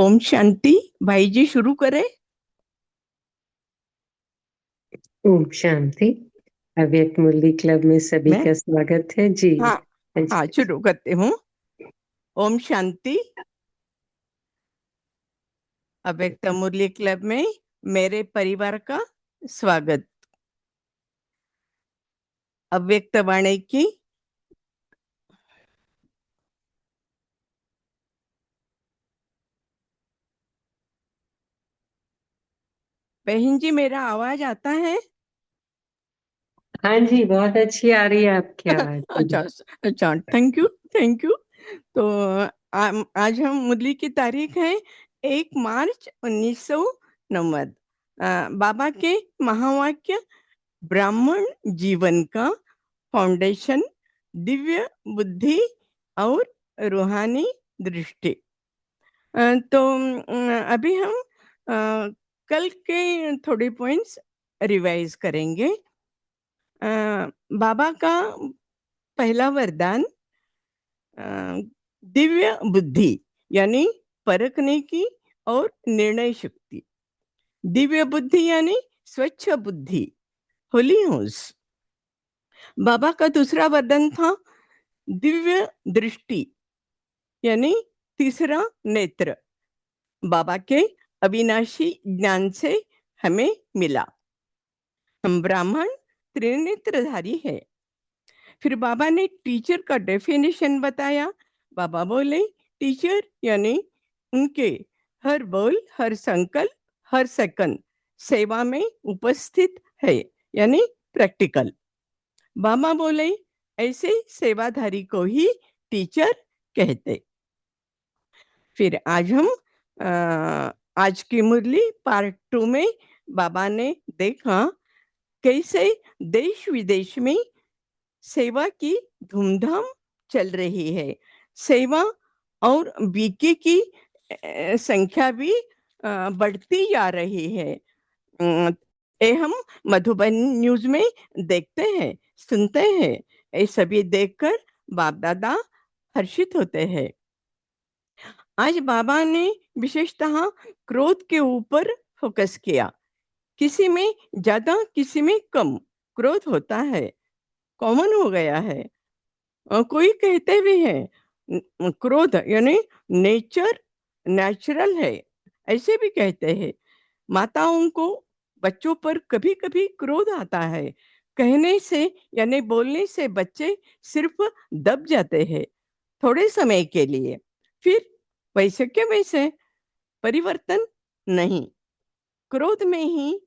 ओम शांति। भाई जी शुरू करें। ओम शांति। अव्यक्त मुरली क्लब में सभी मैं का स्वागत है जी। हाँ हाँ हाँ जी। शुरू करती हूँ। ओम शांति। अव्यक्त मुरली क्लब में मेरे परिवार का स्वागत। अव्यक्त वाणी की बहन जी, मेरा आवाज आता है? हाँ जी, बहुत अच्छी आ रही है आपकी आवाज अच्छा जी। अच्छा, थैंक यू थैंक यू। तो आज हम मुरली की तारीख है 1 मार्च 1990। बाबा के महावाक्य ब्राह्मण जीवन का फाउंडेशन, दिव्य बुद्धि और रूहानी दृष्टि। तो अभी हम कल के थोड़े पॉइंट्स रिवाइज करेंगे। बाबा का पहला वरदान अ, दिव्य बुद्धि यानी परखने की और निर्णय शक्ति। दिव्य बुद्धि यानी स्वच्छ बुद्धि, होली होश। बाबा का दूसरा वरदान था दिव्य दृष्टि यानी तीसरा नेत्र। बाबा के अविनाशी ज्ञान से हमें मिला। हम ब्राह्मण त्रिनेत्रधारी है। फिर बाबा ने टीचर का डेफिनेशन बताया। बाबा बोले टीचर यानी उनके हर बोल, हर संकल्प, हर सेकंड सेवा में उपस्थित है, यानी प्रैक्टिकल। बाबा बोले ऐसे सेवाधारी को ही टीचर कहते। फिर आज हम आज की मुरली पार्ट 2 में बाबा ने देखा कैसे देश विदेश में सेवा की धूमधाम चल रही है। सेवा और बीके की संख्या भी बढ़ती जा रही है। अ, ये हम मधुबन न्यूज में देखते हैं, सुनते हैं। ये सभी देखकर बाप दादा हर्षित होते हैं। आज बाबा ने विशेषतः क्रोध के ऊपर फोकस किया। किसी में ज्यादा, किसी में कम क्रोध होता है, कॉमन हो गया है। कोई कहते भी हैं क्रोध यानी नेचर, नेचुरल है, ऐसे भी कहते हैं। माताओं को बच्चों पर कभी कभी क्रोध आता है। कहने से यानी बोलने से बच्चे सिर्फ दब जाते हैं, थोड़े समय के लिए, फिर वैसे के वैसे। परिवर्तन नहीं, क्रोध में ही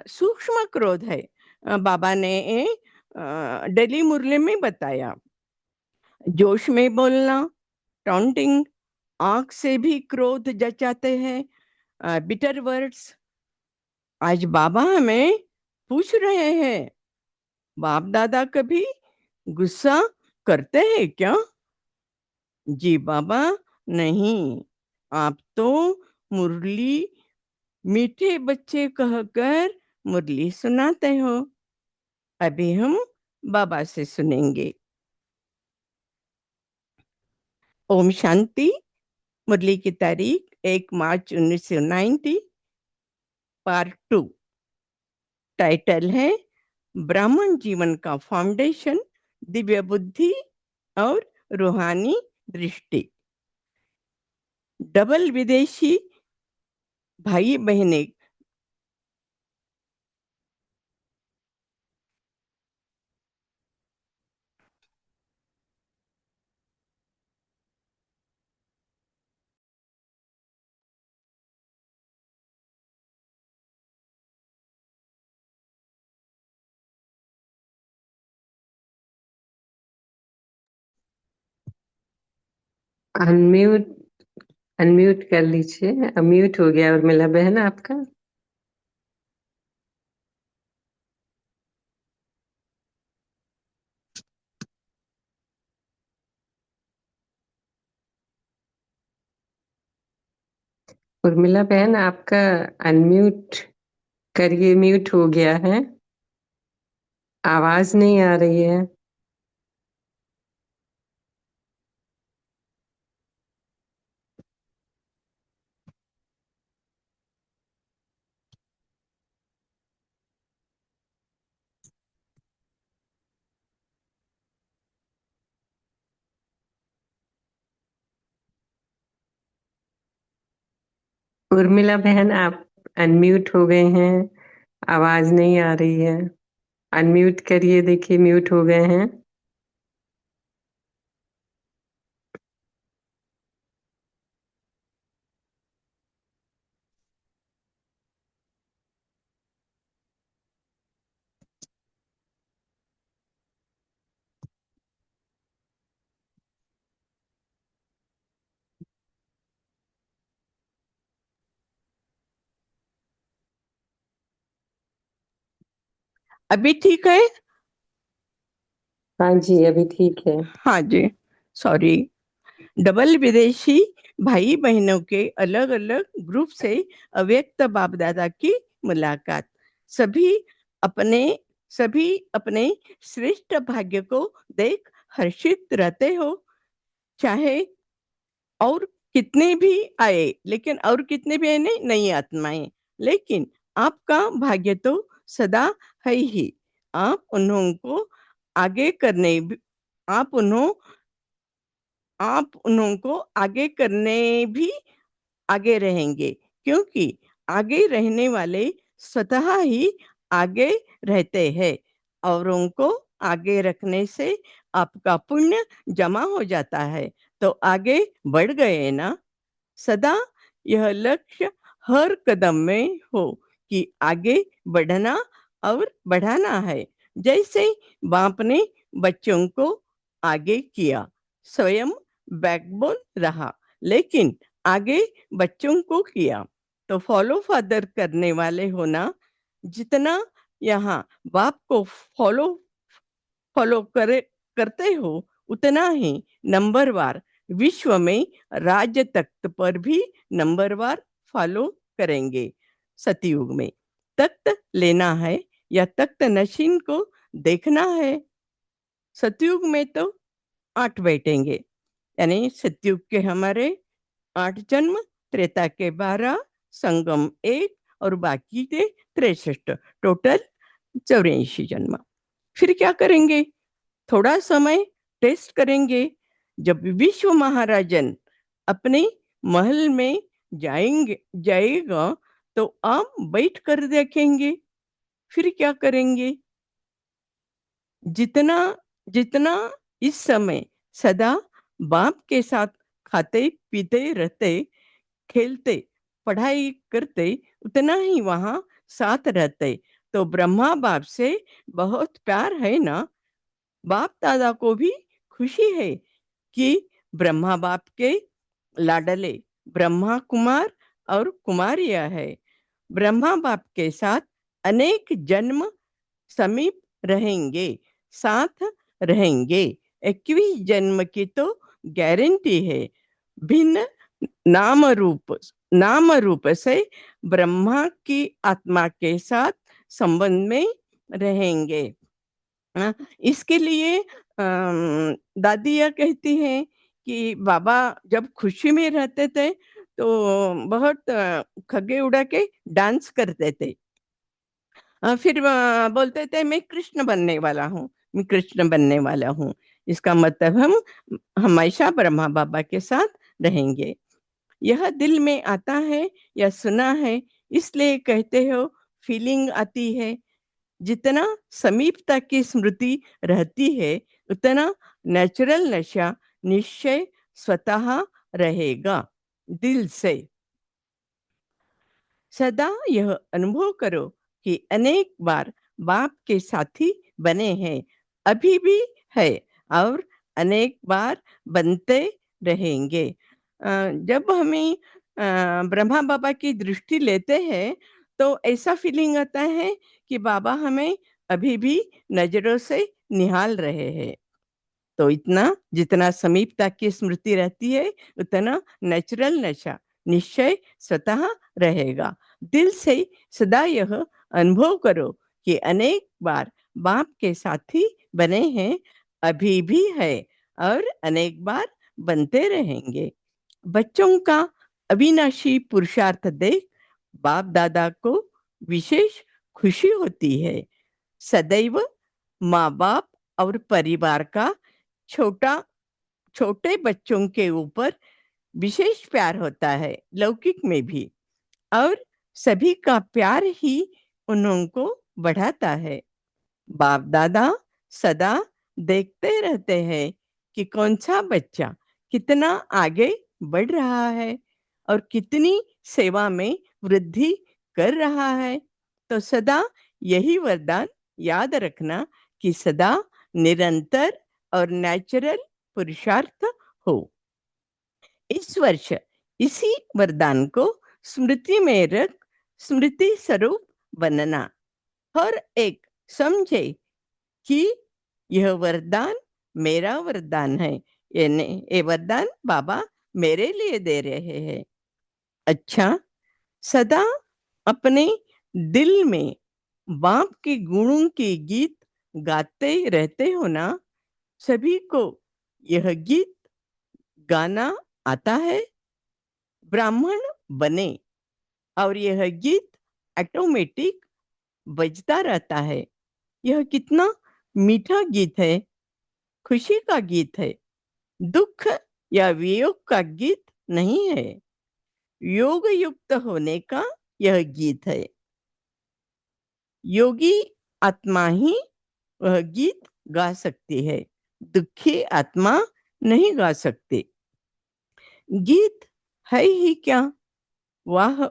सूक्ष्म क्रोध है। बाबा ने दिल्ली मुरली में बताया। जोश में बोलना, टॉन्टिंग, आंख से भी क्रोध जचाते हैं, बिटर वर्ड्स। आज बाबा हमें पूछ रहे हैं, बाप दादा कभी गुस्सा करते हैं क्या? जी बाबा, नहीं। आप तो मुरली मीठे बच्चे कहकर मुरली सुनाते हो। अभी हम बाबा से सुनेंगे। ओम शांति। मुरली की तारीख 1 मार्च 1990। पार्ट 2। टाइटल है ब्राह्मण जीवन का फाउंडेशन, दिव्य बुद्धि और रूहानी दृष्टि। डबल विदेशी भाई बहने अनम्यूट अनम्यूट कर लीजिए। अनम्यूट हो गया उर्मिला बहन आपका। उर्मिला बहन आपका अनम्यूट करिए, म्यूट हो गया है, आवाज नहीं आ रही है। उर्मिला बहन, आप अनम्यूट हो गए हैं, आवाज नहीं आ रही है। अनम्यूट करिए, देखिए म्यूट हो गए हैं। अभी ठीक है? हाँ जी, अभी ठीक है। हाँ जी, सॉरी। डबल विदेशी भाई बहनों के अलग अलग ग्रुप से अव्यक्त बाप दादा की मुलाकात। सभी अपने सभी अपने श्रेष्ठ भाग्य को देख हर्षित रहते हो। चाहे और कितने भी आए, लेकिन और कितने भी आए नहीं, नई आत्माएं, लेकिन आपका भाग्य तो सदा है ही। आप उन्हों को आगे करने आप उन्हों आप उन्हों को आगे करने भी आगे रहेंगे, क्योंकि आगे रहने वाले स्वतः ही आगे रहते हैं। औरों को आगे रखने से आपका पुण्य जमा हो जाता है, तो आगे बढ़ गए ना। सदा यह लक्ष्य हर कदम में हो कि आगे बढ़ना और बढ़ाना है। जैसे बाप ने बच्चों को आगे किया, स्वयं बैकबोन रहा, लेकिन आगे बच्चों को किया। तो फॉलो फादर करने वाले होना, जितना यहाँ बाप को फॉलो फॉलो करे करते हो, उतना ही नंबरवार विश्व में राज्य तख्त पर भी नंबरवार फॉलो करेंगे। सतयुग में तख्त लेना है या तख्त नशीन को देखना है। सतयुग में तो 8 बैठेंगे, यानी सतयुग के हमारे 8 जन्म, त्रेता के 12, संगम 1 और बाकी के 63, टोटल 84 जन्म। फिर क्या करेंगे? थोड़ा समय टेस्ट करेंगे। जब विश्व महाराजन अपने महल में जाएगा, तो आप बैठ कर देखेंगे। फिर क्या करेंगे? जितना जितना इस समय सदा बाप के साथ खाते पीते रहते, खेलते, पढ़ाई करते, उतना ही वहां साथ रहते, तो ब्रह्मा बाप से बहुत प्यार है ना। बाप दादा को भी खुशी है कि ब्रह्मा बाप के लाडले ब्रह्मा कुमार और कुमारिया है। ब्रह्मा बाप के साथ अनेक जन्म समीप रहेंगे, साथ रहेंगे। 21 जन्म की तो गारंटी है। भिन्न नाम रूप नाम रूप से ब्रह्मा की आत्मा के साथ संबंध में रहेंगे। हाँ, इसके लिए दादी यह कहती हैं कि बाबा जब खुशी में रहते थे, तो बहुत खगे उड़ा के डांस करते थे। फिर बोलते थे मैं कृष्ण बनने वाला हूँ, मैं कृष्ण बनने वाला हूँ। इसका मतलब हम हमेशा ब्रह्मा बाबा के साथ रहेंगे। यह दिल में आता है या सुना है, इसलिए कहते हो फीलिंग आती है। जितना समीपता की स्मृति रहती है, उतना नेचुरल नशा निश्चय स्वतः रहेगा। दिल से सदा यह अनुभव करो कि अनेक बार बाप के साथी बने हैं, अभी भी है, और अनेक बार बनते रहेंगे। जब हमें ब्रह्मा बाबा की दृष्टि लेते हैं, तो ऐसा फीलिंग आता है कि बाबा हमें अभी भी नजरों से निहाल रहे हैं। तो इतना जितना समीपता की स्मृति रहती है, उतना नेचुरल नशा निश्चय स्वतः रहेगा। दिल से सदा यह अनुभव करो कि अनेक बार बाप के साथी बने हैं, अभी भी है, और अनेक बार बनते रहेंगे। बच्चों का अविनाशी पुरुषार्थ देख बाप दादा को विशेष खुशी होती है। सदैव माँ बाप और परिवार का छोटा छोटे बच्चों के ऊपर विशेष प्यार होता है, लौकिक में भी। और सभी का प्यार ही उनको बढ़ाता है। बाप दादा सदा देखते रहते हैं कि कौन सा बच्चा कितना आगे बढ़ रहा है और कितनी सेवा में वृद्धि कर रहा है। तो सदा यही वरदान याद रखना कि सदा निरंतर और नेचुरल पुरुषार्थ हो। इस वर्ष इसी वरदान को स्मृति में रख स्मृति स्वरूप बनना। हर एक समझे कि यह वरदान मेरा वरदान है, यानी ये वरदान बाबा मेरे लिए दे रहे हैं। अच्छा, सदा अपने दिल में बाप के गुणों के गीत गाते रहते हो ना? सभी को यह गीत गाना आता है? ब्राह्मण बने और यह गीत ऑटोमेटिक बजता रहता है। यह कितना मीठा गीत है, खुशी का गीत है, दुख या वियोग का गीत नहीं है। योग युक्त होने का यह गीत है। योगी आत्मा ही वह गीत गा सकती है, दुखी आत्मा नहीं गा सकती। गीत है ही क्या? वाह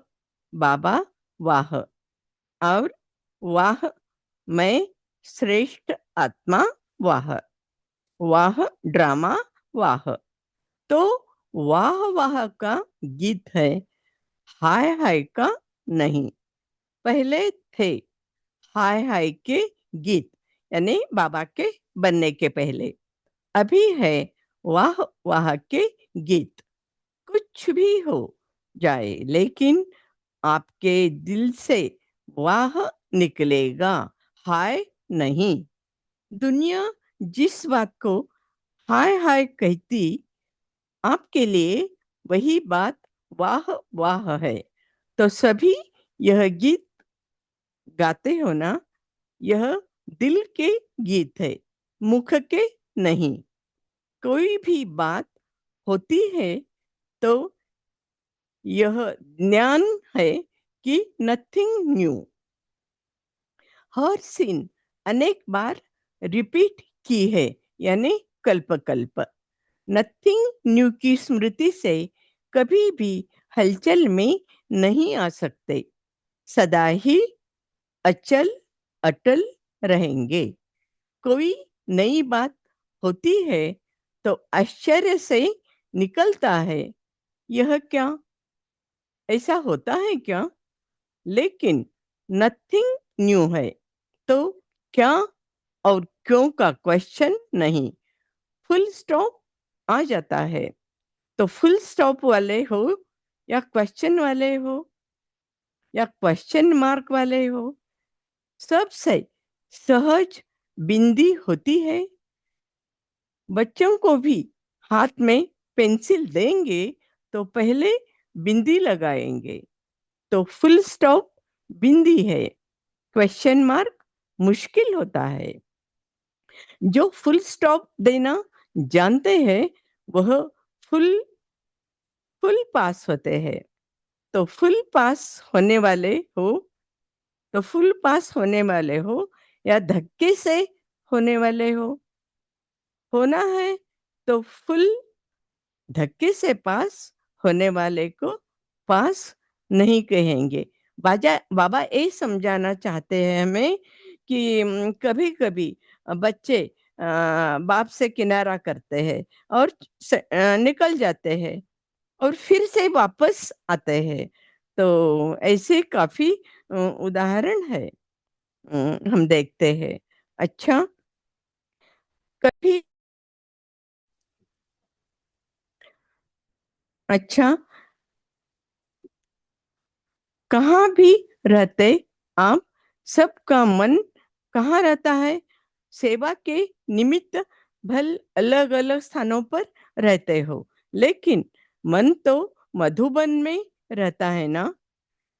बाबा वाह, और वाह मैं श्रेष्ठ आत्मा वाह, वाह ड्रामा वाह। तो वाह वाह का गीत है, हाय हाय का नहीं। पहले थे हाय हाय के गीत, यानी बाबा के बनने के पहले। अभी है वाह वाह के गीत। कुछ भी हो जाए, लेकिन आपके दिल से वाह निकलेगा, हाय नहीं। दुनिया जिस बात को हाय हाय कहती, आपके लिए वही बात वाह वाह है। तो सभी यह गीत गाते हो ना? यह दिल के गीत है, मुख के नहीं। कोई भी बात होती है तो यह ज्ञान है कि नथिंग न्यू। हर सीन अनेक बार रिपीट की है, यानी कल्प कल्प। नथिंग न्यू की स्मृति से कभी भी हलचल में नहीं आ सकते, सदा ही अचल अटल रहेंगे। कोई नई बात होती है तो आश्चर्य से निकलता है, यह क्या? ऐसा होता है क्या? लेकिन नथिंग न्यू है तो क्या और क्यों का क्वेश्चन नहीं, फुल स्टॉप आ जाता है। तो फुल स्टॉप वाले हो या क्वेश्चन वाले हो या क्वेश्चन मार्क वाले हो, सबसे सहज बिंदी होती है। बच्चों को भी हाथ में पेंसिल देंगे तो पहले बिंदी लगाएंगे। तो फुल स्टॉप बिंदी है, क्वेश्चन मार्क मुश्किल होता है। जो फुल स्टॉप देना जानते हैं वह फुल फुल पास होते हैं। तो फुल पास होने वाले हो, तो फुल पास होने वाले हो या धक्के से होने वाले हो? होना है तो फुल धक्के से पास होने वाले को पास नहीं कहेंगे। बाजा बाबा ये समझाना चाहते हैं हमें कि कभी-कभी बच्चे बाप से किनारा करते हैं और निकल जाते हैं और फिर से वापस आते हैं। तो ऐसे काफ़ी उदाहरण है, हम देखते हैं। अच्छा, कभी अच्छा कहाँ भी रहते आप, सबका मन कहाँ रहता है? सेवा के निमित्त भल अलग-अलग स्थानों पर रहते हो, लेकिन मन तो मधुबन में रहता है ना?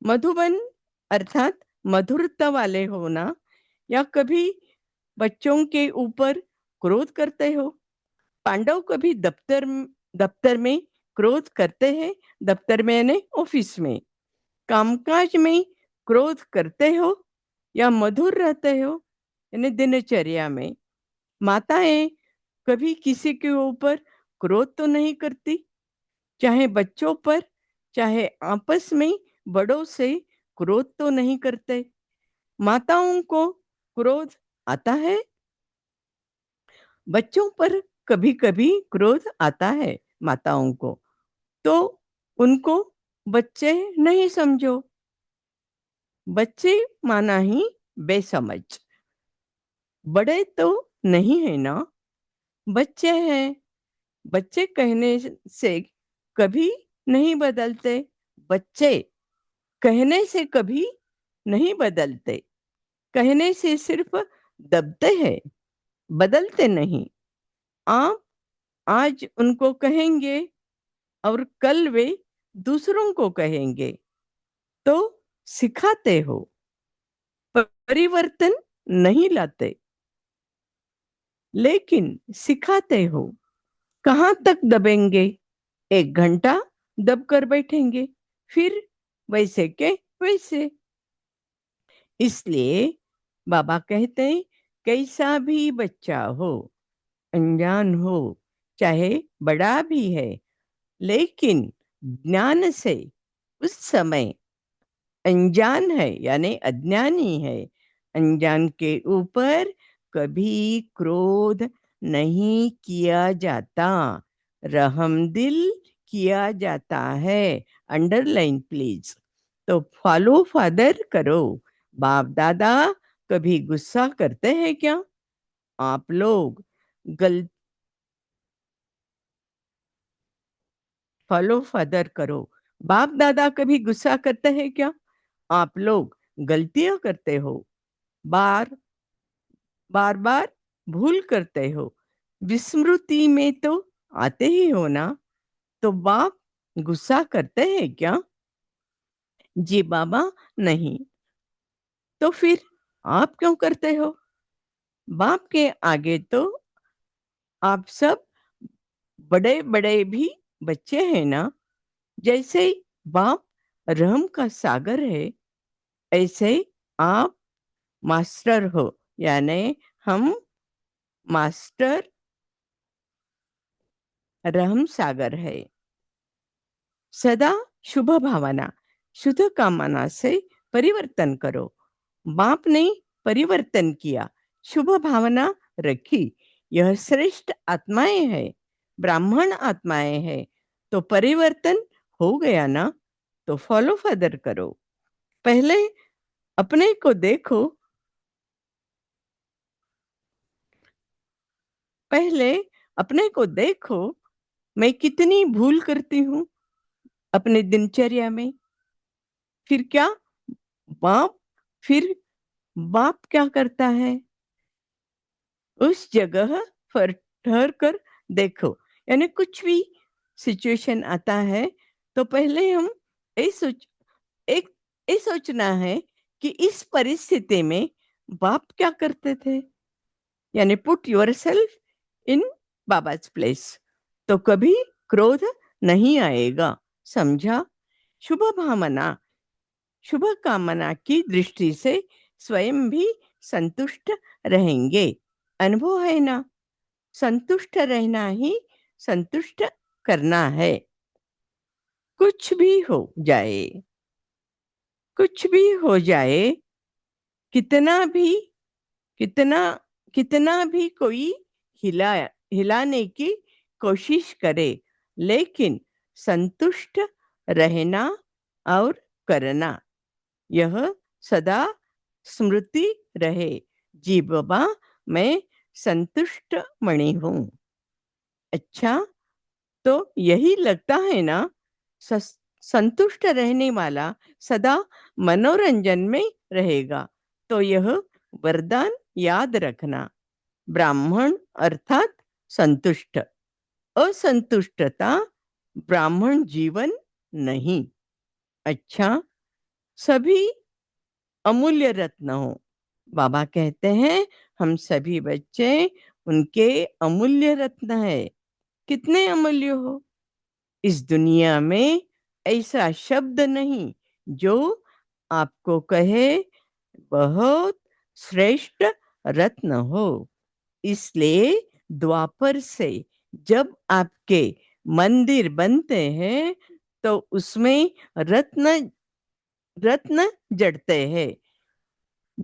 मधुबन अर्थात मधुरता वाले हो ना? या कभी बच्चों के ऊपर क्रोध करते हो? पांडव कभी दफ्तर में क्रोध करते हैं, दफ्तर में यानी ऑफिस में। कामकाज में क्रोध करते हो या मधुर रहते हो, यानी दिनचर्या में? माताएं कभी किसी के ऊपर क्रोध तो नहीं करती, चाहे बच्चों पर, चाहे आपस में बड़ों से क्रोध तो नहीं करते। माताओं को क्रोध आता है, बच्चों पर कभी-कभी क्रोध आता है माताओं को, तो उनको बच्चे नहीं समझो, बच्चे माना ही बेसमझ। बड़े तो नहीं है ना, बच्चे हैं। बच्चे कहने से कभी नहीं बदलते, बच्चे कहने से कभी नहीं बदलते, कहने से सिर्फ दबते हैं, बदलते नहीं। आप आज उनको कहेंगे और कल वे दूसरों को कहेंगे, तो सिखाते हो, परिवर्तन नहीं लाते, लेकिन सिखाते हो। कहाँ तक दबेंगे? 1 घंटा दब कर बैठेंगे, फिर वैसे के वैसे। इसलिए बाबा कहते हैं, कैसा भी बच्चा हो, अनजान हो, चाहे बड़ा भी है, लेकिन ज्ञान से उस समय अनजान है यानी अज्ञानी है, अनजान के ऊपर कभी क्रोध नहीं किया जाता, रहमदिल किया जाता है। Underline please. तो फॉलो फादर करो। बाप दादा कभी गुस्सा करते हैं क्या? आप लोग गल फॉलो फादर करो। बाप दादा कभी गुस्सा करते हैं क्या? आप लोग गलतियां करते हो, बार बार बार भूल करते हो, विस्मृति में तो आते ही हो ना, तो बाप गुस्सा करते हैं क्या? जी बाबा, नहीं। तो फिर आप क्यों करते हो? बाप के आगे तो आप सब बड़े बड़े भी बच्चे हैं ना। जैसे बाप रहम का सागर है, ऐसे आप मास्टर हो, यानी हम मास्टर रहम सागर है। सदा शुभ भावना, शुद्ध कामना से परिवर्तन करो। बाप ने परिवर्तन किया, शुभ भावना रखी। यह श्रेष्ठ आत्माएं हैं, ब्राह्मण आत्माएं हैं, तो परिवर्तन हो गया ना। तो फॉलो फर्दर करो। पहले अपने को देखो, पहले अपने को देखो, मैं कितनी भूल करती हूँ अपने दिनचर्या में। फिर क्या? बाप फिर बाप क्या करता है? उस जगह पर ठहर कर देखो, यानी कुछ भी सिचुएशन आता है, तो पहले हम ये सोच एक ये सोचना है कि इस परिस्थिति में बाप क्या करते थे, यानी पुट योरसेल्फ इन बाबा's प्लेस, तो कभी क्रोध नहीं आएगा। समझा? शुभ भावना, शुभ कामना की दृष्टि से स्वयं भी संतुष्ट रहेंगे। अनुभव है ना, संतुष्ट रहना ही संतुष्ट करना है। कुछ भी हो जाए, कुछ भी हो जाए, कितना भी कितना कितना भी कोई हिला हिलाने की कोशिश करे, लेकिन संतुष्ट रहना और करना, यह सदा स्मृति रहे। जी बाबा, मैं संतुष्ट मणि हूँ। अच्छा, तो यही लगता है ना, संतुष्ट रहने वाला सदा मनोरंजन में रहेगा। तो यह वरदान याद रखना। ब्राह्मण अर्थात संतुष्ट, असंतुष्टता ब्राह्मण जीवन नहीं। अच्छा, सभी अमूल्य रत्न हो। बाबा कहते हैं, हम सभी बच्चे उनके अमूल्य रत्न है। कितने अमूल्य हो? इस दुनिया में ऐसा शब्द नहीं जो आपको कहे बहुत श्रेष्ठ रत्न हो। इसलिए द्वापर से जब आपके मंदिर बनते हैं तो उसमें रत्न रत्न जड़ते हैं।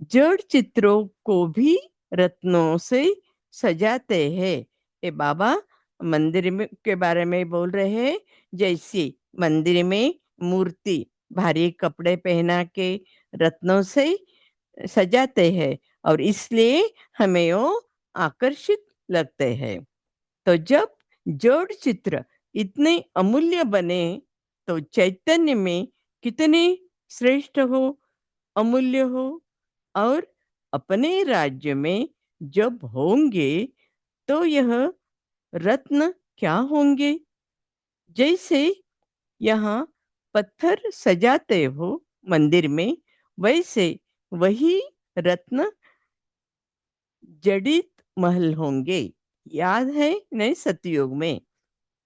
जड़ चित्रों को भी रत्नों से सजाते हैं। ये बाबा मंदिर में के बारे में बोल रहे हैं। जैसे मंदिर में मूर्ति भारी कपड़े पहना के रत्नों से सजाते हैं और इसलिए हमें वो आकर्षित लगते हैं। तो जब जोड़ चित्र इतने अमूल्य बने तो चैतन्य में कितने श्रेष्ठ हो, अमूल्य हो। और अपने राज्य में जब होंगे तो यह रत्न क्या होंगे। जैसे यहाँ पत्थर सजाते हो मंदिर में, वैसे वही रत्न जड़ित महल होंगे। याद है नए सतयुग में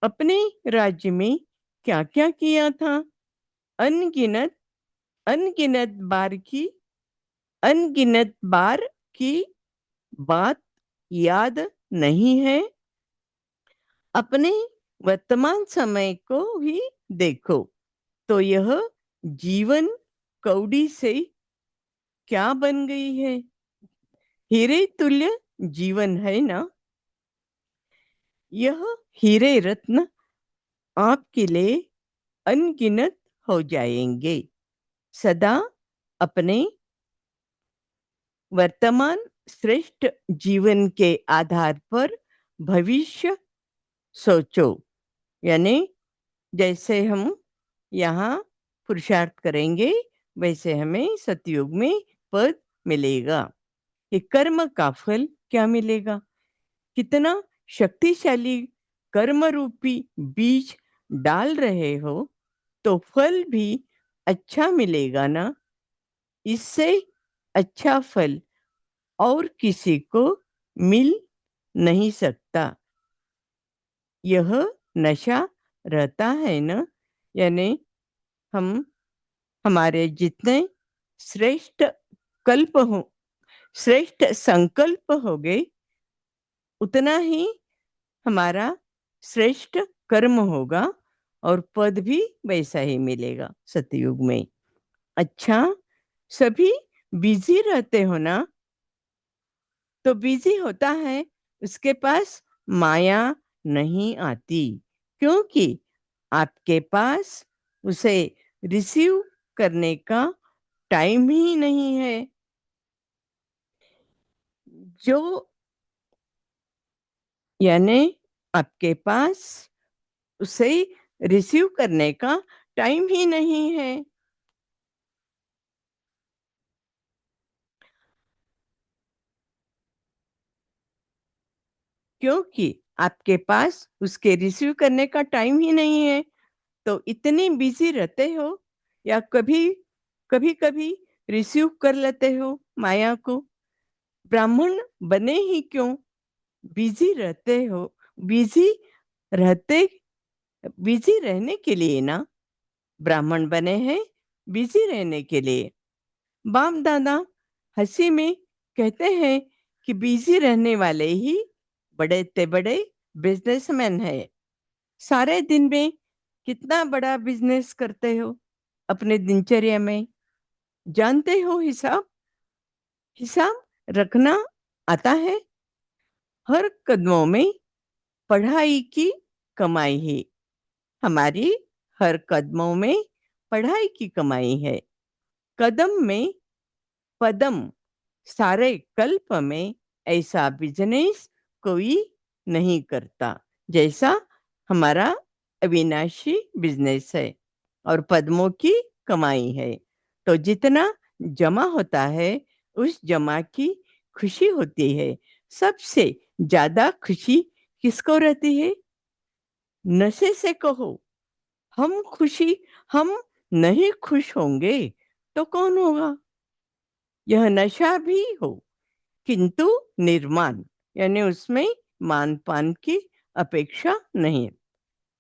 अपने राज्य में क्या क्या किया था। अनगिनत अनगिनत बार की अनगिनत बार की बात याद नहीं है। अपने वर्तमान समय को ही देखो तो यह जीवन कौड़ी से क्या बन गई है। हीरे तुल्य जीवन है ना। यह हीरे रत्न आपके लिए अनगिनत हो जाएंगे। सदा अपने वर्तमान श्रेष्ठ जीवन के आधार पर भविष्य सोचो। यानी जैसे हम यहाँ पुरुषार्थ करेंगे वैसे हमें सतयुग में पद मिलेगा। कि कर्म का फल क्या मिलेगा। कितना शक्तिशाली कर्म रूपी बीज डाल रहे हो तो फल भी अच्छा मिलेगा ना। इससे अच्छा फल और किसी को मिल नहीं सकता। यह नशा रहता है ना। यानी हम हमारे जितने श्रेष्ठ कल्प हो श्रेष्ठ संकल्प हो गए उतना ही हमारा श्रेष्ठ कर्म होगा और पद भी वैसा ही मिलेगा सतयुग में। अच्छा, सभी बिजी रहते हो ना। तो बिजी होता है उसके पास माया नहीं आती क्योंकि आपके पास उसे रिसीव करने का टाइम ही नहीं है। जो यानी आपके पास उसे रिसीव करने का टाइम ही नहीं है। क्योंकि आपके पास उसके रिसीव करने का टाइम ही नहीं है तो इतने बिजी रहते हो या कभी कभी कभी रिसीव कर लेते हो माया को। ब्राह्मण बने ही क्यों, बिजी रहते हो। बिजी रहते बिजी रहने के लिए ना ब्राह्मण बने हैं, बिजी रहने के लिए। बाप दादा हंसी में कहते हैं कि बिजी रहने वाले ही बड़े ते बड़े बिजनेसमैन है। सारे दिन में कितना बड़ा बिजनेस करते हो अपने दिनचर्या में, जानते हो हिसाब हिसाब रखना आता है। हर कदमों में पढ़ाई की कमाई है। हमारी हर कदमों में पढ़ाई की कमाई है। कदम में पदम, सारे कल्प में ऐसा बिजनेस कोई नहीं करता जैसा हमारा अविनाशी बिजनेस है और पद्मों की कमाई है। तो जितना जमा होता है उस जमा की खुशी होती है। सबसे ज्यादा खुशी किसको रहती है। नशे से कहो हम नहीं खुश होंगे तो कौन होगा। यह नशा भी हो किंतु निर्माण, यानी उसमें मान पान की अपेक्षा नहीं।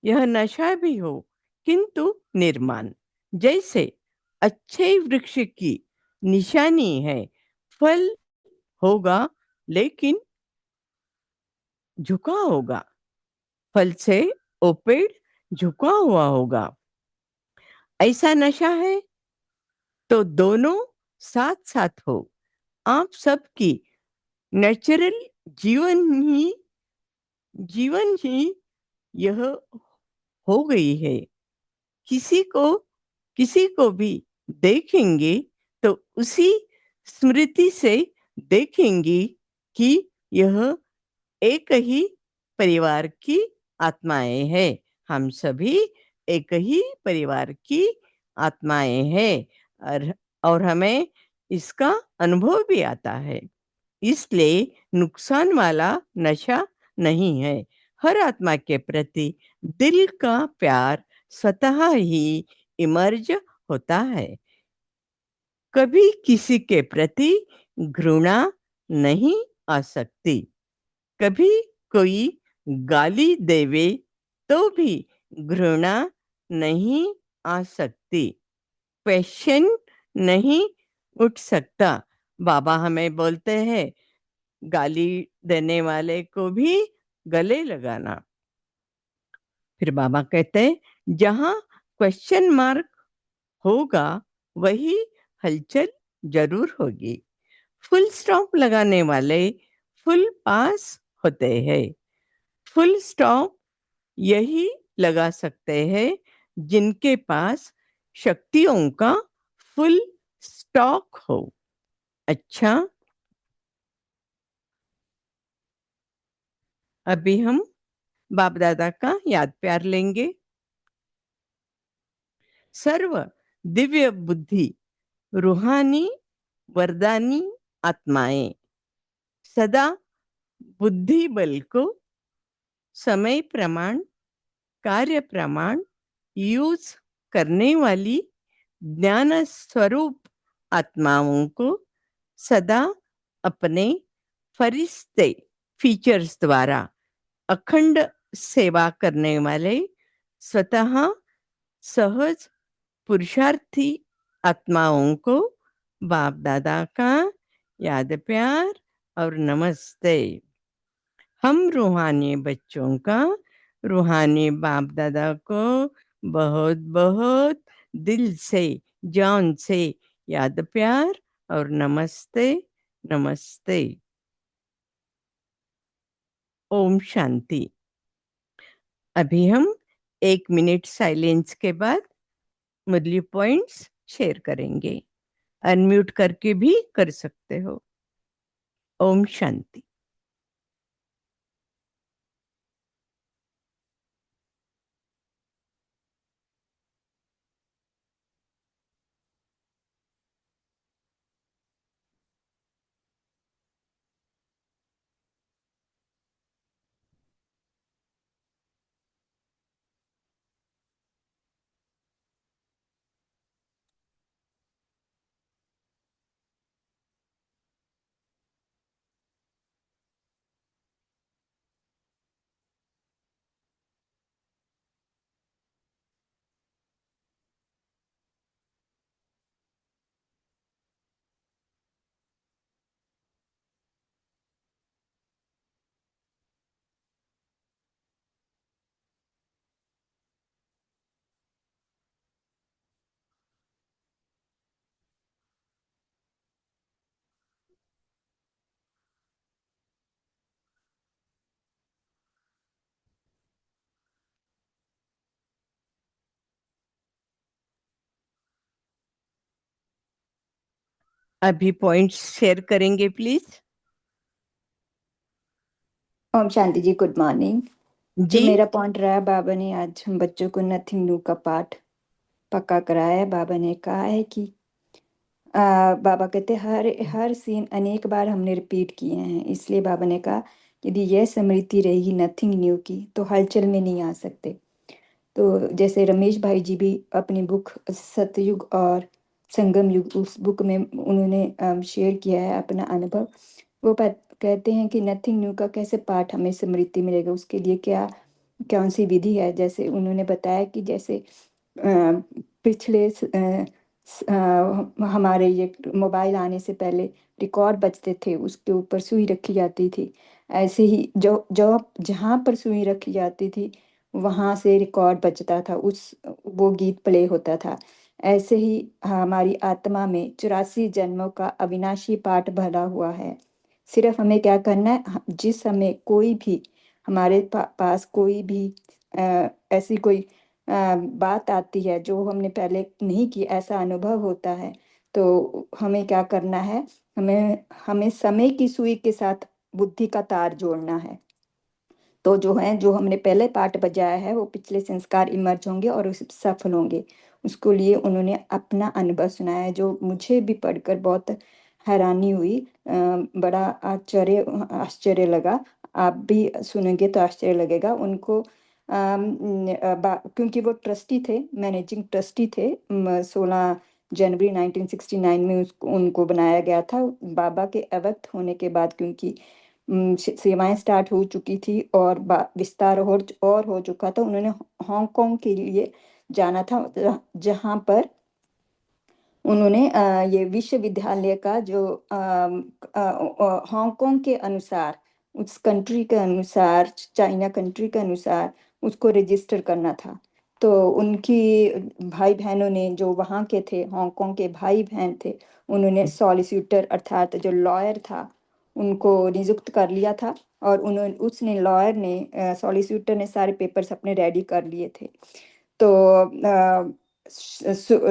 यह नशा भी हो किंतु निर्माण। जैसे अच्छे वृक्ष की निशानी है। फल होगा लेकिन झुका होगा। फल से वो पेड़ झुका हुआ होगा। ऐसा नशा है तो दोनों साथ साथ हो। आप सबकी नेचुरल जीवन ही जीवन ही यह हो गई है। किसी को किसी को भी देखेंगे तो उसी स्मृति से देखेंगे कि यह एक ही परिवार की आत्माएं हैं। हम सभी एक ही परिवार की आत्माएं हैं। और हमें इसका अनुभव भी आता है। इसलिए नुकसान वाला नशा नहीं है। हर आत्मा के प्रति दिल का प्यार स्वतः ही इमर्ज होता है। कभी किसी के प्रति घृणा नहीं आ सकती। कभी कोई गाली देवे तो भी घृणा नहीं आ सकती। क्वेश्चन नहीं उठ सकता। बाबा हमें बोलते हैं गाली देने वाले को भी गले लगाना। फिर बाबा कहते हैं जहां क्वेश्चन मार्क होगा वही हलचल जरूर होगी। फुल स्टॉप लगाने वाले फुल पास होते हैं। फुल स्टॉप यही लगा सकते हैं जिनके पास शक्तियों का फुल स्टॉक हो। अच्छा, अभी हम बाप दादा का याद प्यार लेंगे। सर्व दिव्य बुद्धि रूहानी वरदानी आत्माएं सदा बुद्धि बल को समय प्रमाण कार्य प्रमाण यूज करने वाली ज्ञान स्वरूप आत्माओं को सदा अपने फरिश्ते फीचर्स द्वारा अखंड सेवा करने वाले स्वतः सहज पुरुषार्थी आत्माओं को बाप दादा का याद प्यार और नमस्ते। हम रूहानी बच्चों का रूहानी बाप दादा को बहुत बहुत दिल से जान से याद प्यार और नमस्ते नमस्ते। ओम शांति। अभी हम 1 मिनट साइलेंस के बाद मुरली पॉइंट्स शेयर करेंगे। अनम्यूट करके भी कर सकते हो। ओम शांति। अभी पॉइंट्स शेयर करेंगे प्लीज। ओम शांति जी, गुड मॉर्निंग। जो जी। मेरा पॉइंट रहा, बाबा ने आज हम बच्चों को नथिंग न्यू का पाठ पक्का कराया है। बाबा ने कहा है कि बाबा कहते हर हर सीन अनेक बार हमने रिपीट किए हैं, इसलिए बाबा ने कहा यदि यह स्मृति रहेगी नथिंग न्यू की तो हलचल में नहीं आ सकते। तो जैसे रमेश भाई जी भी अपनी बुक सतयुग और संगम युग, उस बुक में उन्होंने शेयर किया है अपना अनुभव। वो कहते हैं कि नथिंग न्यू का कैसे पाठ हमें स्मृति मिलेगा, उसके लिए क्या कौन सी विधि है। जैसे उन्होंने बताया कि जैसे पिछले हमारे ये मोबाइल आने से पहले रिकॉर्ड बजते थे, उसके ऊपर सुई रखी जाती थी। ऐसे ही जो जो जहाँ पर सुई रखी जाती थी वहाँ से रिकॉर्ड बजता था, वो गीत प्ले होता था। ऐसे ही हमारी आत्मा में 84 जन्मों का अविनाशी पाठ भरा हुआ है। सिर्फ हमें क्या करना है, जिस समय कोई भी हमारे पास कोई भी ऐसी कोई बात आती है जो हमने पहले नहीं की, ऐसा अनुभव होता है, तो हमें क्या करना है, हमें हमें समय की सुई के साथ बुद्धि का तार जोड़ना है। तो जो है, जो हमने पहले पाठ बजाया है, वो पिछले संस्कार इमर्ज होंगे और उस सफल होंगे। उसको लिए उन्होंने अपना अनुभव सुनाया है, जो मुझे भी पढ़कर बहुत हैरानी हुई, बड़ा आश्चर्य आश्चर्य लगा। आप भी सुनेंगे तो आश्चर्य लगेगा उनको। क्योंकि वो ट्रस्टी थे, मैनेजिंग ट्रस्टी थे। 16 जनवरी 1969 में उसको उनको बनाया गया था। बाबा के अवक्त होने के बाद, क्योंकि सेवाएं स्टार्ट हो चुकी थी और विस्तार और हो चुका था, उन्होंने हांगकांग के लिए जाना था, जहां पर उन्होंने ये विश्वविद्यालय का जो हांगकांग के अनुसार, उस कंट्री के अनुसार, चाइना कंट्री के अनुसार उसको रजिस्टर करना था। तो उनकी भाई बहनों ने, जो वहाँ के थे, हांगकांग के भाई बहन थे, उन्होंने सॉलिसिटर अर्थात जो लॉयर था उनको नियुक्त कर लिया था। और उन्होंने उसने लॉयर ने सॉलिसिटर ने सारे पेपर्स अपने रेडी कर लिए थे। तो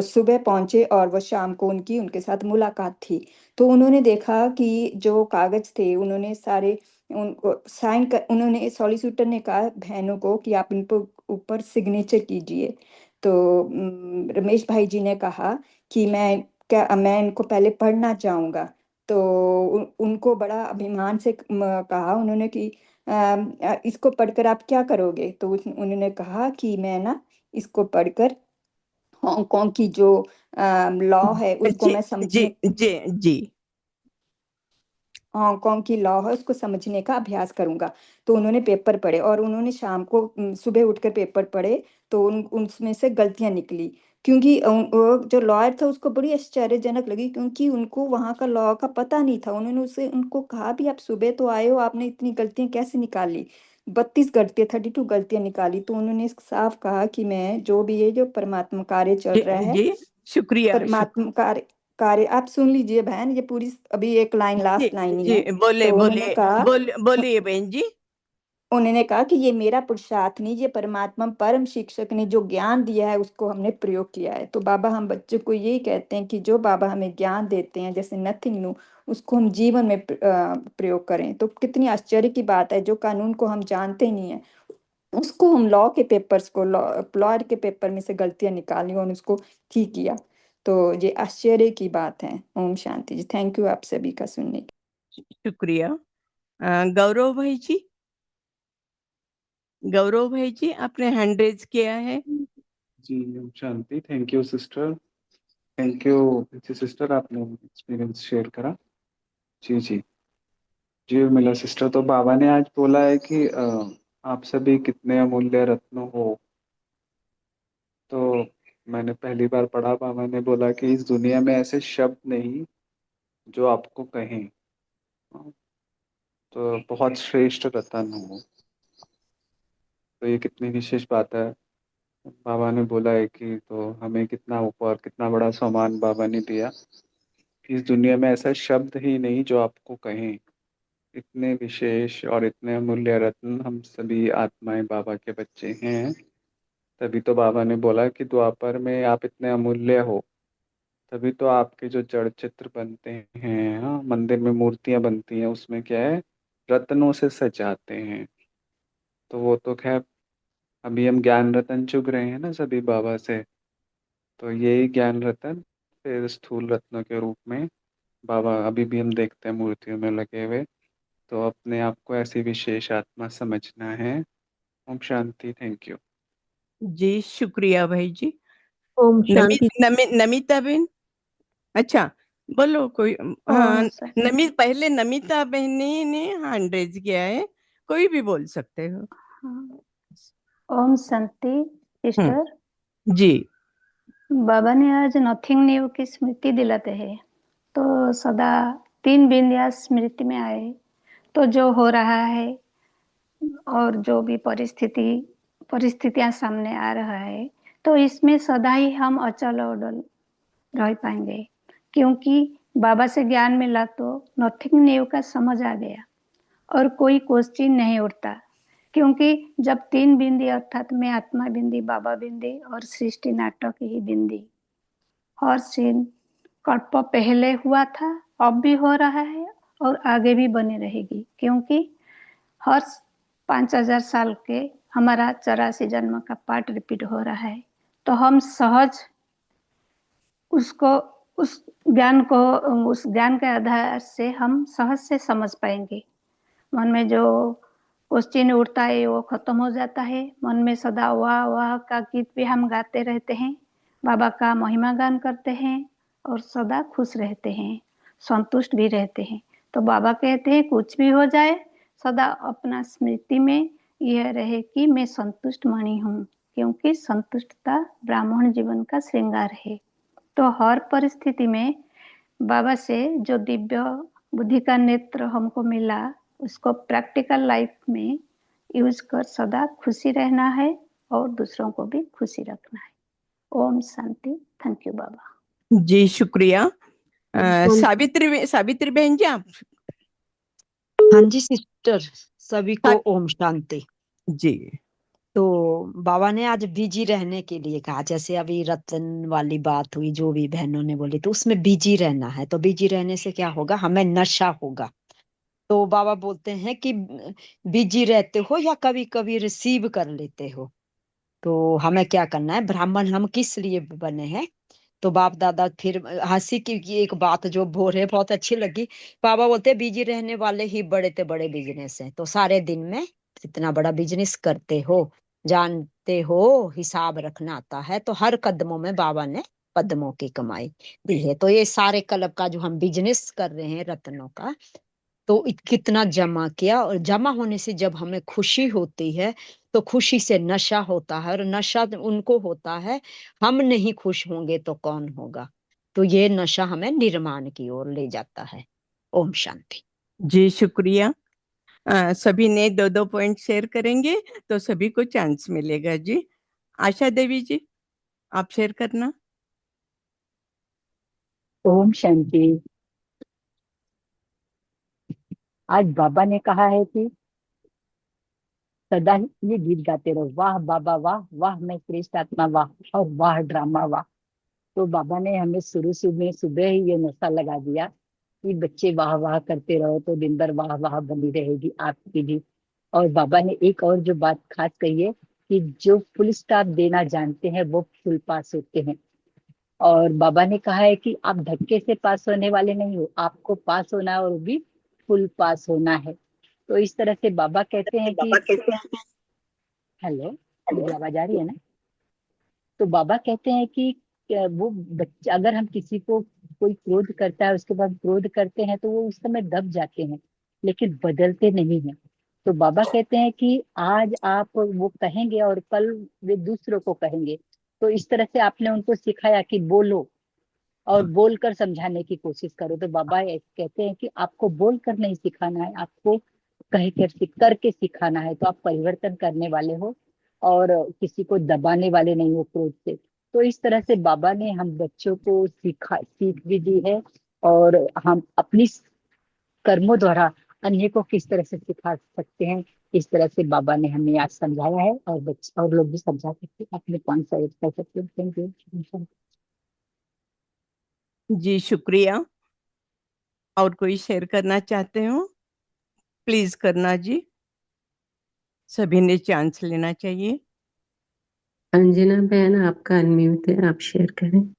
सुबह पहुंचे और वो शाम को उनके साथ मुलाकात थी। तो उन्होंने देखा कि जो कागज थे उन्होंने सारे उनको साइन कर, उन्होंने सॉलिसिटर ने कहा बहनों को कि आप इन पर ऊपर सिग्नेचर कीजिए। तो रमेश भाई जी ने कहा कि मैं इनको पहले पढ़ना चाहूंगा। तो उनको बड़ा अभिमान से कहा उन्होंने कि इसको पढ़कर आप क्या करोगे। तो उन्होंने कहा कि मैं ना इसको पढ़कर हांगकांग की जो लॉ है उसको जी मैं जी समझने, जी जी। हांगकांग की लॉ है उसको समझने का अभ्यास करूंगा। तो उन्होंने पेपर पढ़े और उन्होंने शाम को सुबह उठकर पेपर पढ़े। तो उसमें से गलतियां निकली, क्योंकि वो जो लॉयर था उसको बड़ी आश्चर्यजनक लगी, क्योंकि उनको वहाँ का लॉ का पता नहीं था। उन्होंने उससे उनको कहा भी आप सुबह तो आए हो, आपने इतनी गलतियां कैसे निकाली। 32 गलतियां, 32 गलतियां निकाली। तो उन्होंने साफ कहा कि मैं जो भी ये जो परमात्मा कार्य चल जी रहा है, जी, शुक्रिया परमात्मा कार्य कार्य आप सुन लीजिए बहन, ये पूरी अभी एक लाइन, जी लास्ट लाइन ही जी, है। बोले तो बोले बोलिए बहन जी। उन्होंने कहा कि ये मेरा पुरुषार्थ नहीं, ये परमात्मा परम शिक्षक ने जो ज्ञान दिया है उसको हमने प्रयोग किया है। तो बाबा हम बच्चों को यही कहते हैं कि जो बाबा हमें ज्ञान देते हैं, जैसे नथिंग न्यू, उसको हम जीवन में प्रयोग करें। तो कितनी आश्चर्य की बात है, जो कानून को हम जानते ही नहीं है उसको हम लॉ के पेपर्स को, लॉयर के पेपर में से गलतियां निकाली और उसको ठीक किया। तो ये आश्चर्य की बात है। ओम शांति जी। थैंक यू आप सभी का सुनने के शुक्रिया। गौरव भाई जी, गौरव भाई जी, आपने हैंड रेज किया है। जी Om Shanti. Thank you sister, thank you जी सिस्टर, आपने एक्सपीरियंस शेयर करा। जी जी जी मिला सिस्टर। तो बाबा ने आज बोला है कि आप सभी कितने अमूल्य रत्न हो। तो मैंने पहली बार पढ़ा, बाबा ने बोला कि इस दुनिया में ऐसे शब्द नहीं जो आपको कहें। तो बहुत श्रेष्ठ रतन हो। तो ये कितनी विशेष बात है। बाबा ने बोला है कि तो हमें कितना ऊपर, कितना बड़ा सम्मान बाबा ने दिया। इस दुनिया में ऐसा शब्द ही नहीं जो आपको कहें। इतने विशेष और इतने अमूल्य रत्न हम सभी आत्माएं बाबा के बच्चे हैं। तभी तो बाबा ने बोला कि द्वापर में आप इतने अमूल्य हो। तभी तो आपके जो जड़ चित्र बनते हैं, हाँ, मंदिर में मूर्तियां बनती हैं, उसमें क्या है, रत्नों से सजाते हैं। तो वो तो खैर अभी हम ज्ञान रतन चुग रहे हैं ना सभी बाबा से। तो यही ज्ञान रतन फिर स्थूल रत्नों के रूप में बाबा अभी भी हम देखते हैं मूर्तियों में लगे हुए। तो अपने आप को ऐसी विशेष आत्मा समझना है। ओम शांति। Thank you. जी शुक्रिया भाई जी। ओम शांति। नमिता बहन, अच्छा बोलो कोई। हाँ, सर, पहले नमिता बहन ने हैंड रेज किया है, कोई भी बोल सकते हो। हाँ। ओम शांति हम्म, सिस्टर। जी बाबा ने आज नथिंग न्यू की स्मृति दिलाते हैं, तो सदा 3 बिंदिया स्मृति में आए, तो जो हो रहा है और जो भी परिस्थितियां सामने आ रहा है, तो इसमें सदा ही हम अचल और अडल रह पाएंगे, क्योंकि बाबा से ज्ञान मिला तो नथिंग न्यू का समझ आ गया और कोई क्वेश्चन नहीं उठता, क्योंकि जब 3 बिंदी अर्थात मैं आत्मा बिंदी, बाबा बिंदी और सृष्टि नाटक ही बिंदी, हर सीन कल्प पहले हुआ था, अब भी हो रहा है और आगे भी बनी रहेगी, क्योंकि हर 5000 साल के हमारा 84 जन्म का पार्ट रिपीट हो रहा है। तो हम सहज उसको उस उस ज्ञान के आधार से हम सहज से समझ पाएंगे। मन में जो क्वेश्चन उठता है वो खत्म हो जाता है। मन में सदा वाह वाह का गीत भी हम गाते रहते हैं, बाबा का महिमा गान करते हैं और सदा खुश रहते हैं, संतुष्ट भी रहते हैं। तो बाबा कहते हैं कुछ भी हो जाए, सदा अपना स्मृति में यह रहे कि मैं संतुष्ट मणि हूँ, क्योंकि संतुष्टता ब्राह्मण जीवन का श्रृंगार है। तो हर परिस्थिति में बाबा से जो दिव्य बुद्धि का नेत्र हमको मिला, उसको प्रैक्टिकल लाइफ में यूज कर सदा खुशी रहना है और दूसरों को भी खुशी रखना है। ओम शांति। थैंक यू बाबा जी। शुक्रिया। सावित्री बहन जी, आप। हाँ जी सिस्टर, सभी को ओम शांति जी। तो बाबा ने आज बिजी रहने के लिए कहा, जैसे अभी रतन वाली बात हुई, जो भी बहनों ने बोली, तो उसमें बिजी रहना है। तो बिजी रहने से क्या होगा, हमें नशा होगा। तो बाबा बोलते हैं कि बिजी रहते हो या कभी कभी रिसीव कर लेते हो, तो हमें क्या करना है। ब्राह्मण हम किस लिए बने हैं, तो बाप दादा फिर हंसी की एक बात जो बोल रहे बहुत अच्छी लगी। बाबा बोलते हैं बिजी रहने वाले ही बड़े ते बड़े बिजनेस हैं। तो सारे दिन में इतना बड़ा बिजनेस करते हो, जानते हो, हिसाब रखना आता है, तो हर कदमों में बाबा ने पद्मों की कमाई दी है। तो ये सारे क्लब का जो हम बिजनेस कर रहे हैं रत्नों का, तो कितना जमा किया, और जमा होने से जब हमें खुशी होती है तो खुशी से नशा होता है, और नशा उनको होता है, हम नहीं खुश होंगे तो कौन होगा। तो ये नशा हमें निर्माण की ओर ले जाता है। ओम शांति। जी शुक्रिया। सभी ने 2-2 पॉइंट शेयर करेंगे तो सभी को चांस मिलेगा जी। आशा देवी जी, आप शेयर करना। ओम शांति। आज बाबा ने कहा है कि सदा ही ये गीत गाते रहो, वाह बाबा वाह, वाह मैं श्रेष्ठ आत्मा वाह, और वाह ड्रामा वाह। तो बाबा ने हमें शुरू में सुबह ही ये नशा लगा दिया कि बच्चे वाह वाह करते रहो, तो दिन भर वाह वाह बनी रहेगी आपकी भी। और बाबा ने एक और जो बात खास कही है कि जो फुल स्टॉप देना जानते हैं वो फुल पास होते हैं। और बाबा ने कहा है कि आप धक्के से पास होने वाले नहीं हो, आपको पास होना है और वो भी फुल पास होना है। तो इस तरह से बाबा कहते हैं कि हेलो, मेरी आवाज आ रही है ना। तो बाबा कहते हैं कि वो बच्चे, अगर हम किसी को कोई क्रोध करता है उसके बाद क्रोध करते हैं तो वो उस समय दब जाते हैं, लेकिन बदलते नहीं हैं। तो बाबा कहते हैं कि आज आप वो कहेंगे और कल वे दूसरों को कहेंगे। तो इस तरह से आपने उनको सिखाया कि बोलो और बोलकर समझाने की कोशिश करो। तो बाबा कहते हैं कि आपको बोलकर नहीं सिखाना है, आपको कह कर करके सिखाना है। तो आप परिवर्तन करने वाले हो और किसी को दबाने वाले नहीं हो क्रोध से। तो इस तरह से बाबा ने हम बच्चों को सीख भी दी है, और हम अपनी कर्मों द्वारा अन्य को किस तरह से सिखा सकते हैं, इस तरह से बाबा ने हमें आज समझाया है। और बच्चे और लोग भी समझा सकते हैं, अपने कौन सा कर सकते हैं। Thank you. जी शुक्रिया। और कोई शेयर करना चाहते हो प्लीज करना जी, सभी ने चांस लेना चाहिए। अंजना बहन आपका अनम्यूट है, आप शेयर करें।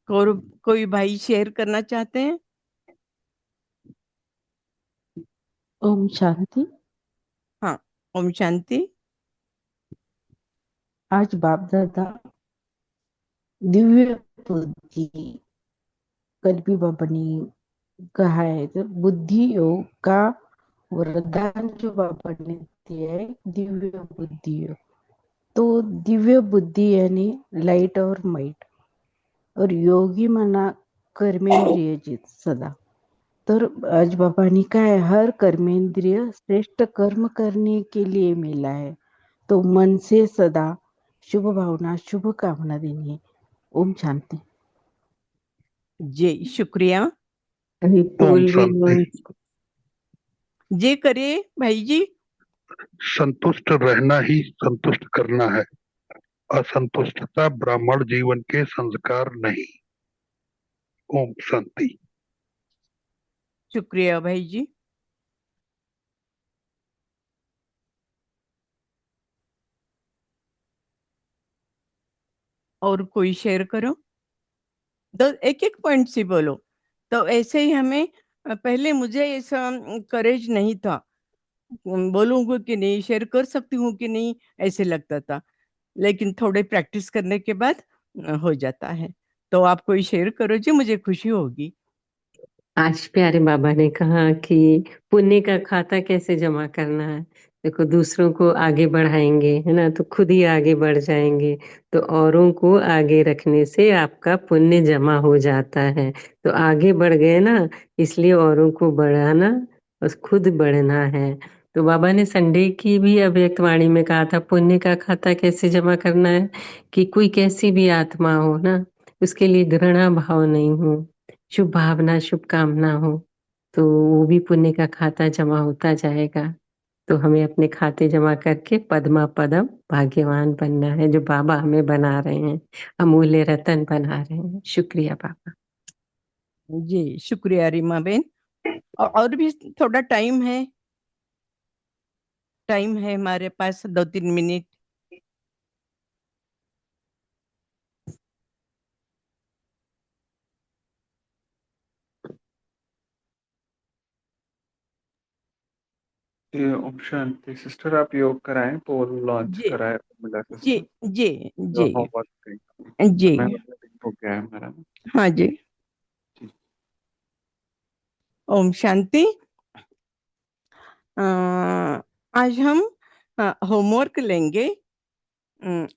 कोई भाई शेयर करना चाहते हैं? ओम शांति। हाँ, ओम शांति। आज बाप दादा दिव्य बुद्धि, कल भी बाबा ने कहा है तो बुद्धि योग का वरदान जो बाबा ने दिया है दिव्य बुद्धि है। तो दिव्य बुद्धि यानी लाइट और माइट और योगी मना कर्मेंद्रिय जित सदा। तर आज बाबा ने कहा है हर कर्मेंद्रिय श्रेष्ठ कर्म करने के लिए मिला है। तो मन से सदा शुभ भावना शुभ कामना देनी है। ओम शांति। जी शुक्रिया। अभी ओम फूल भी शांति। जी करिए भाई जी। संतुष्ट रहना ही संतुष्ट करना है। असंतुष्टता ब्राह्मण जीवन के संस्कार नहीं। ओम शांति। शुक्रिया भाई जी। और कोई शेयर करो, तो एक एक पॉइंट से बोलो। तो ऐसे ही हमें पहले मुझे ऐसा करेज नहीं था, बोलूँगी कि नहीं, शेयर कर सकती हूँ कि नहीं, ऐसे लगता था। लेकिन थोड़े प्रैक्टिस करने के बाद हो जाता है। तो आप कोई शेयर करो जी, मुझे खुशी होगी। आज प्यारे बाबा ने कहा कि पुण्य का खाता कैसे जमा करना है। देखो, दूसरों को आगे बढ़ाएंगे, है ना, तो खुद ही आगे बढ़ जाएंगे। तो औरों को आगे रखने से आपका पुण्य जमा हो जाता है। तो आगे बढ़ गए ना, इसलिए औरों को बढ़ाना और खुद बढ़ना है। तो बाबा ने संडे की भी अव्यक्त वाणी में कहा था पुण्य का खाता कैसे जमा करना है, कि कोई कैसी भी आत्मा हो ना, उसके लिए घृणा भाव नहीं हो, शुभ भावना शुभ कामना हो, तो वो भी पुण्य का खाता जमा होता जाएगा। तो हमें अपने खाते जमा करके पद्मा पदम भाग्यवान बनना है, जो बाबा हमें बना रहे हैं, अमूल्य रतन बना रहे हैं। शुक्रिया बाबा। जी शुक्रिया रीमा बेन। और भी थोड़ा टाइम है हमारे पास, 2-3 मिनट। ये ओम शांति सिस्टर, आप योग कराएं, पोल लॉन्च जी कराएं मिला जी सिस्टर। जी जो जी होमवर्क जी। मैं हो गया है मेरा। हाँ जी। ओम शांति। आज हम होमवर्क लेंगे।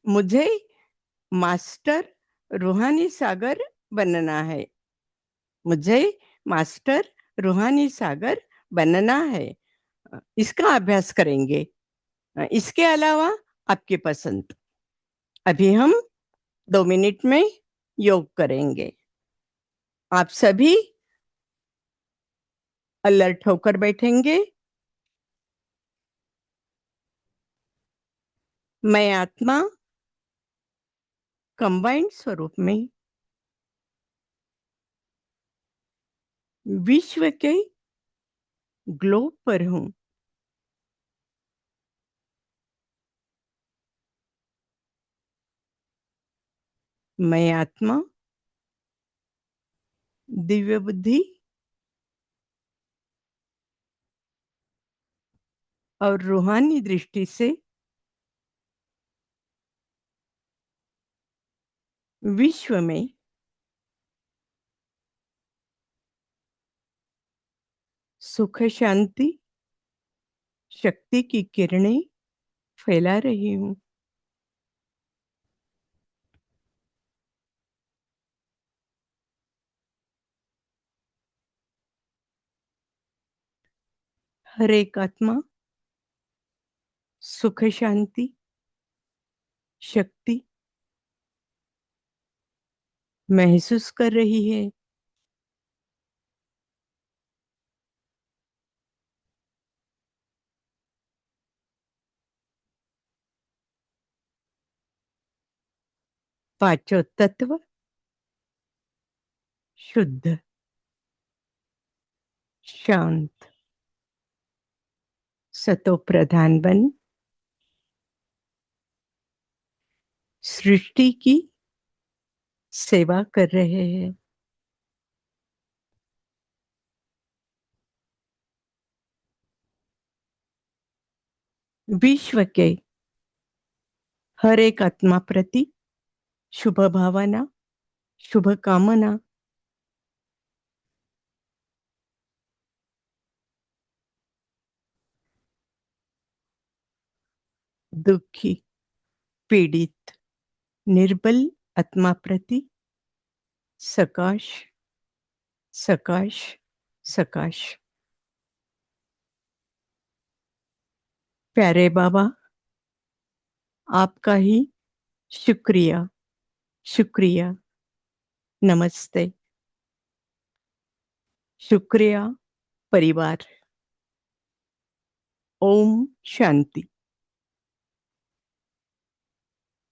मुझे मास्टर रूहानी सागर बनना है। मुझे मास्टर रूहानी सागर बनना है। इसका अभ्यास करेंगे। इसके अलावा आपकी पसंद। अभी हम 2 मिनट में योग करेंगे। आप सभी अलर्ट होकर बैठेंगे। मैं आत्मा कंबाइंड स्वरूप में विश्व के ग्लोब पर हूं। मैं आत्मा दिव्य बुद्धि और रूहानी दृष्टि से विश्व में सुख शांति शक्ति की किरणें फैला रही हूं। हर एक आत्मा सुख शांति शक्ति महसूस कर रही है। पांचों तत्व शुद्ध शांत सतो प्रधान बन सृष्टि की सेवा कर रहे हैं। विश्व के हर एक आत्मा प्रति शुभ भावना शुभ कामना दुखी, पीड़ित, निर्बल आत्मा प्रति सकाश सकाश सकाश। प्यारे बाबा, आपका ही शुक्रिया शुक्रिया। नमस्ते। शुक्रिया परिवार। ओम शांति।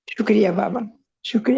शुक्रिया बाबा, शुक्रिया।